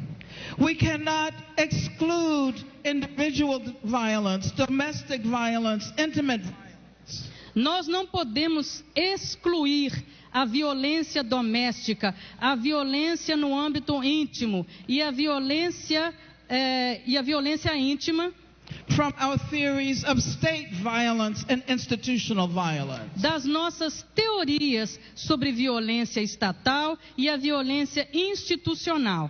We cannot exclude individual violence, domestic violence, intimate violence. Nós não podemos excluir a violência doméstica, a violência no âmbito íntimo e a violência íntima from our theories of state violence and institutional violence. das nossas teorias sobre violência estatal e a violência institucional.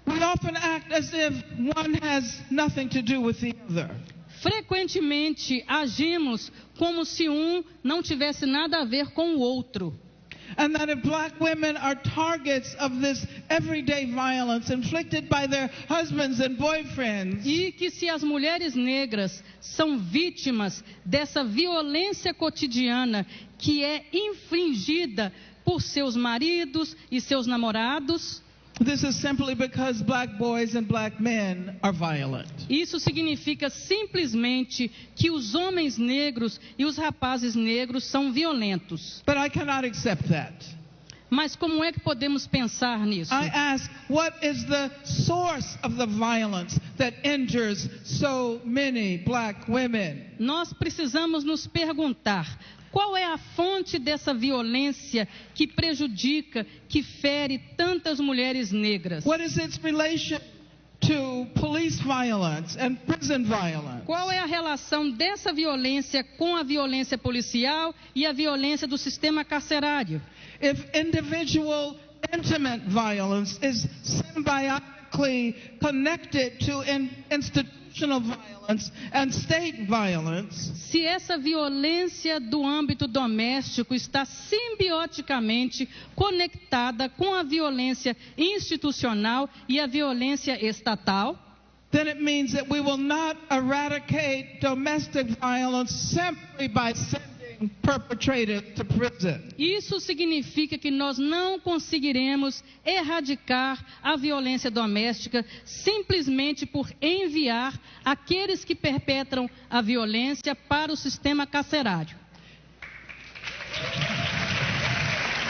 We often act as if one has nothing to do with the other. Frequentemente agimos como se um não tivesse nada a ver com o outro. And that if black women are targets of this everyday violence inflicted by their husbands and boyfriends, E que se as mulheres negras são vítimas dessa violência cotidiana que é infligida por seus maridos e seus namorados, this is simply because black boys and black men are violent. isso significa simplesmente que os homens negros e os rapazes negros são violentos. But I cannot accept that. Mas como é que podemos pensar nisso? I ask, what is the source of the violence that injures so many black women? Nós precisamos nos perguntar: qual é a fonte dessa violência que prejudica, que fere tantas mulheres negras? What is its relation to police violence and prison violence? Qual é a relação dessa violência com a violência policial e a violência do sistema carcerário? If individual intimate violence is symbiotically connected to institutional violence and state violence, se essa violência do âmbito doméstico está simbioticamente conectada com a violência institucional e a violência estatal, then it means that we will not eradicate domestic violence simply by sending perpetrators to prison. isso significa que nós não conseguiremos erradicar a violência doméstica simplesmente por enviar aqueles que perpetram a violência para o sistema carcerário.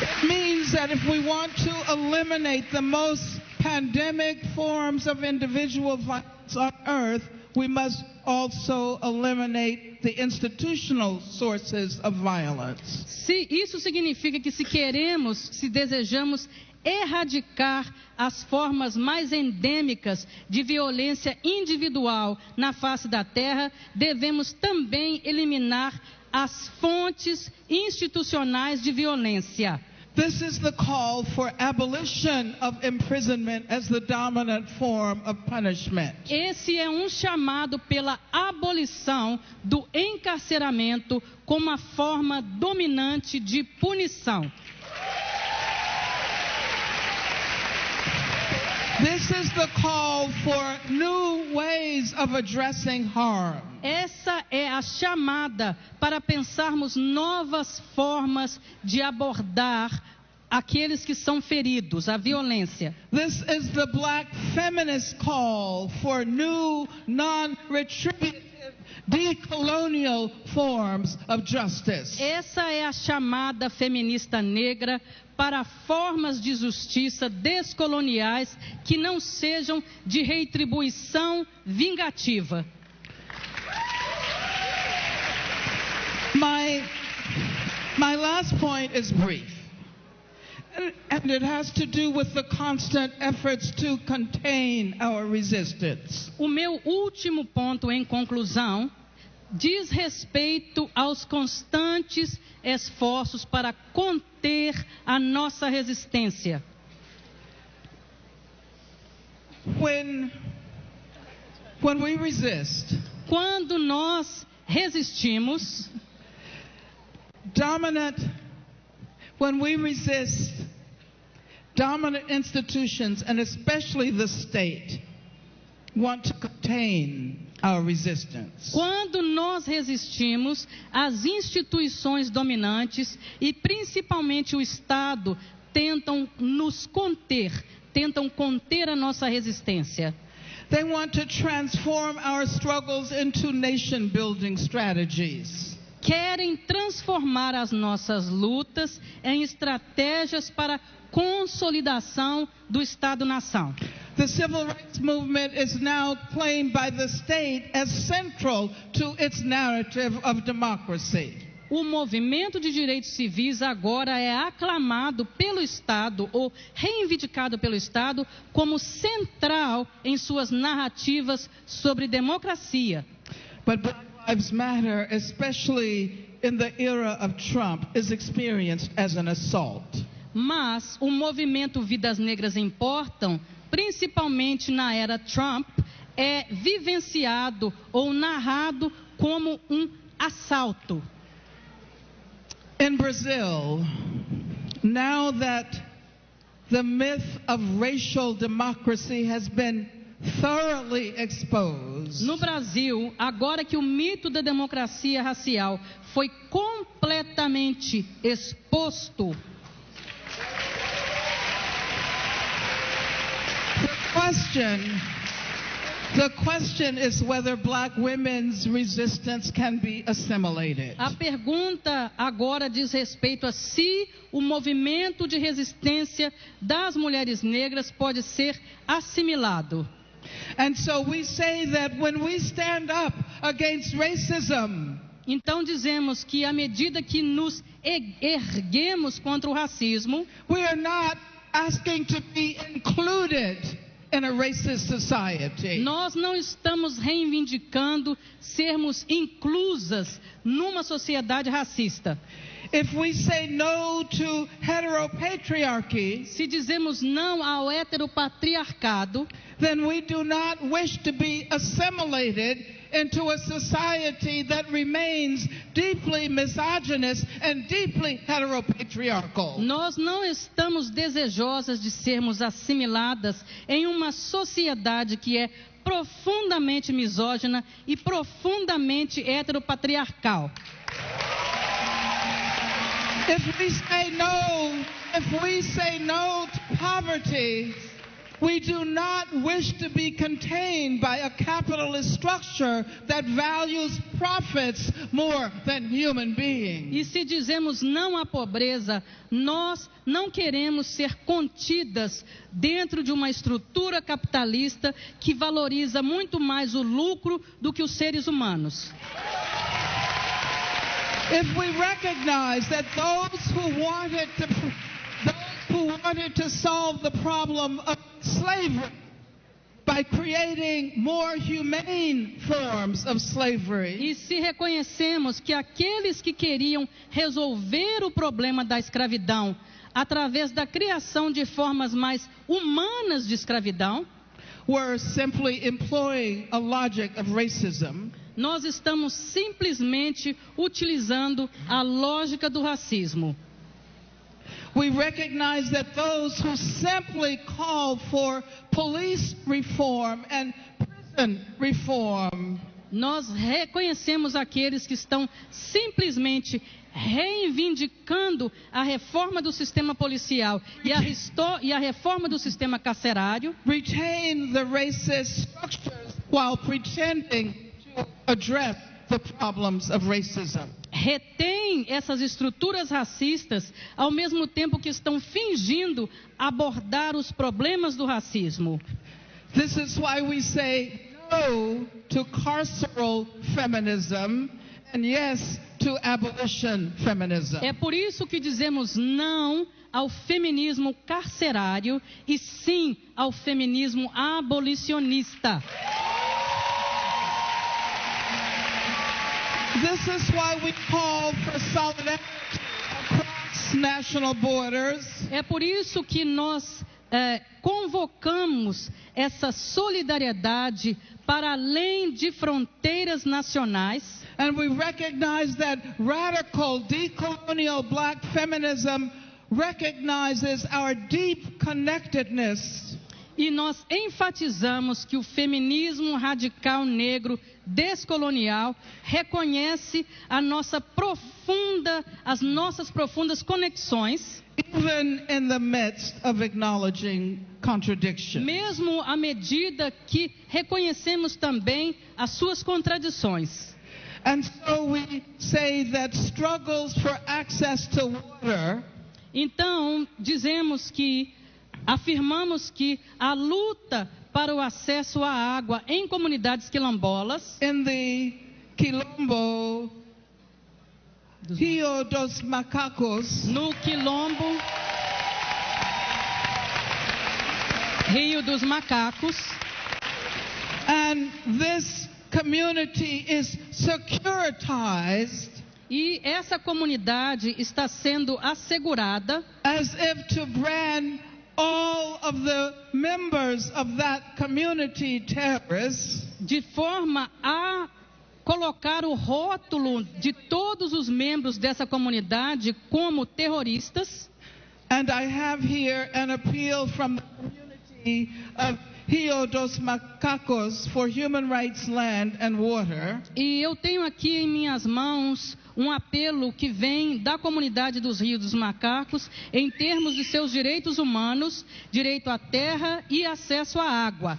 It means that if we want to eliminate the most pandemic forms of individual violence on earth, we must also eliminate the institutional sources of violence. Isso significa que se desejamos erradicar as formas mais endêmicas de violência individual na face da Terra, devemos também eliminar as fontes institucionais de violência. This is the call for abolition of imprisonment as the dominant form of punishment. Esse é um chamado pela abolição do encarceramento como a forma dominante de punição. This is the call for new ways of addressing harm. Essa é a chamada para pensarmos novas formas de abordar aqueles que são feridos, a violência. This is the black feminist call for new, non-retributive, decolonial forms of justice. Essa é a chamada feminista negra para formas de justiça descoloniais que não sejam de retribuição vingativa. My last point is brief, and it has to do with the constant efforts to contain our resistance. O meu último ponto em conclusão diz respeito aos constantes esforços para conter a nossa resistência. When we resist, quando nós resistimos, when we resist, dominant institutions, and especially the state, want to contain our resistance. Quando nós resistimos, as instituições dominantes e principalmente o Estado tentam nos conter, tentam conter a nossa resistência. They want to transform our struggles into nation-building strategies. Querem transformar as nossas lutas em estratégias para consolidação do Estado-nação. The civil rights movement is now claimed by the state as central to its narrative of democracy. O movimento de direitos civis agora é aclamado pelo Estado ou reivindicado pelo Estado como central em suas narrativas sobre democracia. But Black Lives Matter, especially in the era of Trump, is experienced as an assault. Mas o movimento Vidas Negras Importam, principalmente na era Trump, é vivenciado ou narrado como um assalto. In Brazil, now that the myth of racial democracy has been thoroughly exposed, no Brasil, agora que o mito da democracia racial foi completamente exposto, The question is whether black women's resistance can be assimilated. A pergunta agora diz respeito a se o movimento de resistência das mulheres negras pode ser assimilado. And so we say that when we stand up against racism, Então dizemos que à medida que nos erguemos contra o racismo, we are not asking to be included in a racist society. nós não estamos reivindicando sermos inclusas numa sociedade racista. If we say no to heteropatriarchy, Se dizemos não ao heteropatriarcado, then we do not wish to be assimilated into a society that remains deeply misogynist and deeply heteropatriarchal. nós não estamos desejosas de sermos assimiladas em uma sociedade que é profundamente misógina e profundamente heteropatriarcal. If we say no to poverty, we do not wish to be contained by a capitalist structure that values profits more than human beings. E se dizemos não à pobreza, nós não queremos ser contidas dentro de uma estrutura capitalista que valoriza muito mais o lucro do que os seres humanos. If we recognize that those who wanted to solve the problem of slavery by creating more humane forms of slavery, E se reconhecemos que aqueles que queriam resolver o problema da escravidão através da criação de formas mais humanas de escravidão, were simply employing a logic of racism, nós estamos simplesmente utilizando a lógica do racismo. we recognize that those who simply call for police reform and prison reform Nós reconhecemos aqueles que estão simplesmente reivindicando a reforma do sistema policial e a reforma do sistema carcerário, retain the racist structures while pretending to address the problems of racism. retém essas estruturas racistas, ao mesmo tempo que estão fingindo abordar os problemas do racismo. This is why we say no to carceral feminism and yes to abolition feminism. É por isso que dizemos não ao feminismo carcerário e sim ao feminismo abolicionista. This is why we call for solidarity across national borders. É por isso que nós convocamos essa solidariedade para além de fronteiras nacionais. And we recognize that radical decolonial black feminism recognizes our deep connectedness E nós enfatizamos que o feminismo radical negro descolonial reconhece as nossas profundas conexões, even in the midst of acknowledging contradiction. mesmo à medida que reconhecemos também as suas contradições. And so we say that struggles for access to water Então, afirmamos que a luta para o acesso à água em comunidades quilombolas, in the Quilombo Rio dos Macacos, no quilombo Rio dos Macacos, and this community is securitized e essa comunidade está sendo assegurada as if to brand all of the members of that community terrorists, de forma a colocar o rótulo de todos os membros dessa comunidade como terroristas. and I have here an appeal from the community of Rio dos Macacos for human rights, land and water. E eu tenho aqui em minhas mãos um apelo que vem da comunidade dos Rios dos Macacos em termos de seus direitos humanos, direito à terra e acesso à água.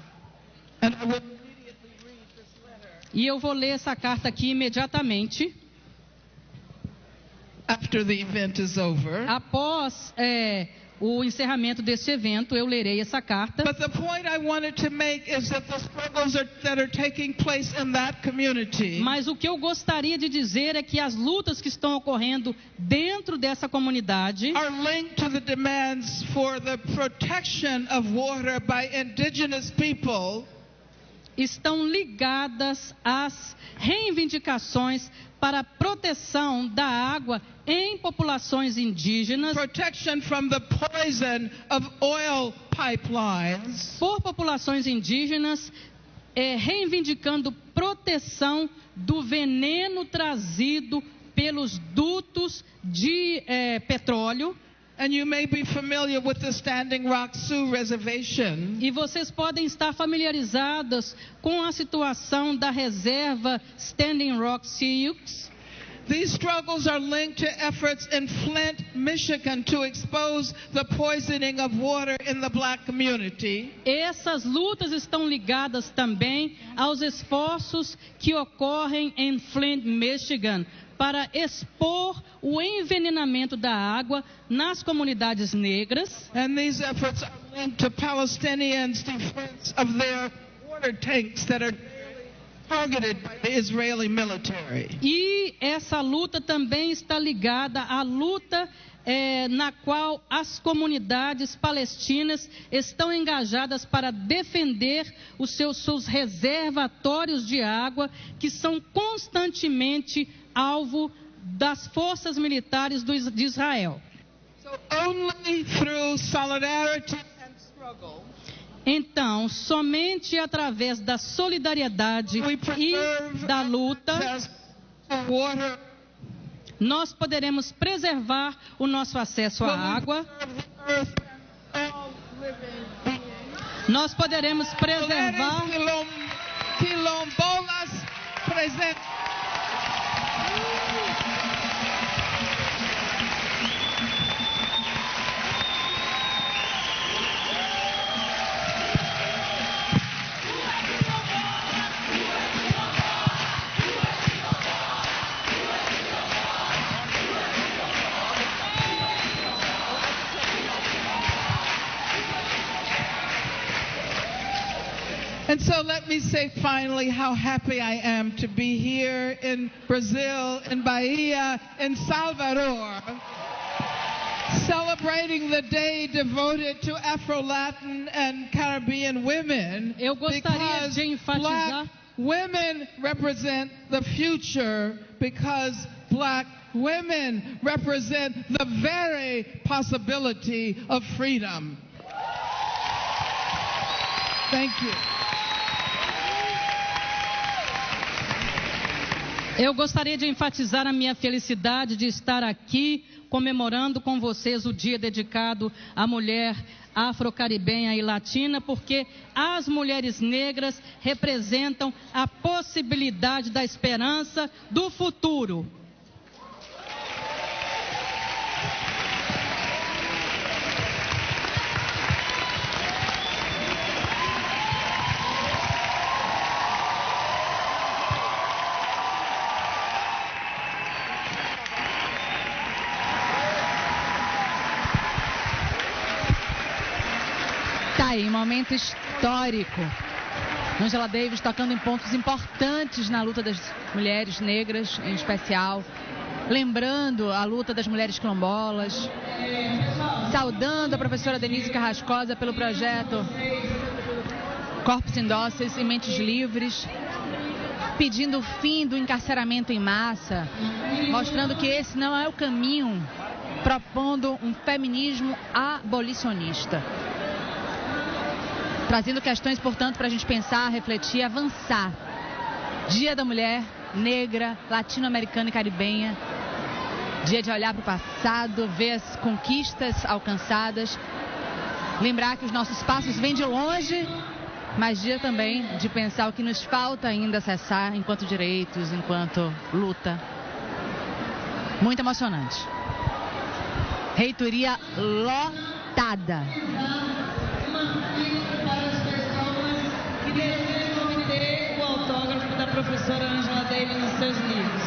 And I will E eu vou ler essa carta aqui imediatamente. After the event is over. Após o encerramento deste evento, eu lerei essa carta. But the point I wanted to make is that the struggles that are taking place in that community. Mas o que eu gostaria de dizer é que as lutas que estão ocorrendo dentro dessa comunidade are linked to the demands for the protection of water by indigenous people. Estão ligadas às reivindicações para a proteção da água em populações indígenas, Protection from the poison of oil pipelines. por populações indígenas, reivindicando proteção do veneno trazido pelos dutos de petróleo. And you may be familiar with the Standing Rock Sioux Reservation. E vocês podem estar familiarizados com a situação da reserva Standing Rock Sioux. These struggles are linked to efforts in Flint, Michigan to expose the poisoning of water in the black community. Essas lutas estão ligadas também aos esforços que ocorrem em Flint, Michigan, para expor o envenenamento da água nas comunidades negras. And these efforts are linked to Palestinians' defense of their water tanks that are targeted by the Israeli military. E essa luta também está ligada à luta na qual as comunidades palestinas estão engajadas para defender os seus reservatórios de água, que são constantemente alvo das forças militares de Israel. So only through solidarity and struggle Então, somente através da solidariedade we e preserve da luta, access to water. nós poderemos preservar o nosso acesso à água. Nós poderemos preservar Quilombolas presentes. And so let me say finally how happy I am to be here in Brazil, in Bahia, in Salvador, celebrating the day devoted to Afro-Latin and Caribbean women. Eu gostaria Because de enfatizar. black women represent the future, because black women represent the very possibility of freedom. Thank you. Eu gostaria de enfatizar a minha felicidade de estar aqui comemorando com vocês o dia dedicado à mulher afro-caribenha e latina, porque as mulheres negras representam a possibilidade da esperança do futuro. Tá aí, momento histórico. Angela Davis tocando em pontos importantes na luta das mulheres negras, em especial. Lembrando a luta das mulheres quilombolas. Saudando a professora Denise Carrascosa pelo projeto Corpos Indóceis e Mentes Livres. Pedindo o fim do encarceramento em massa. Mostrando que esse não é o caminho. Propondo um feminismo abolicionista. Trazendo questões, portanto, para a gente pensar, refletir, avançar. Dia da Mulher Negra, Latino-Americana e Caribenha. Dia de olhar para o passado, ver as conquistas alcançadas. Lembrar que os nossos passos vêm de longe, mas dia também de pensar o que nos falta ainda acessar enquanto direitos, enquanto luta. Muito emocionante. Reitoria lotada. O autógrafo da professora professora Angela Davis nos seus livros.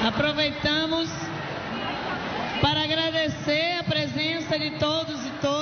Aproveitamos para agradecer a presença de todos e todas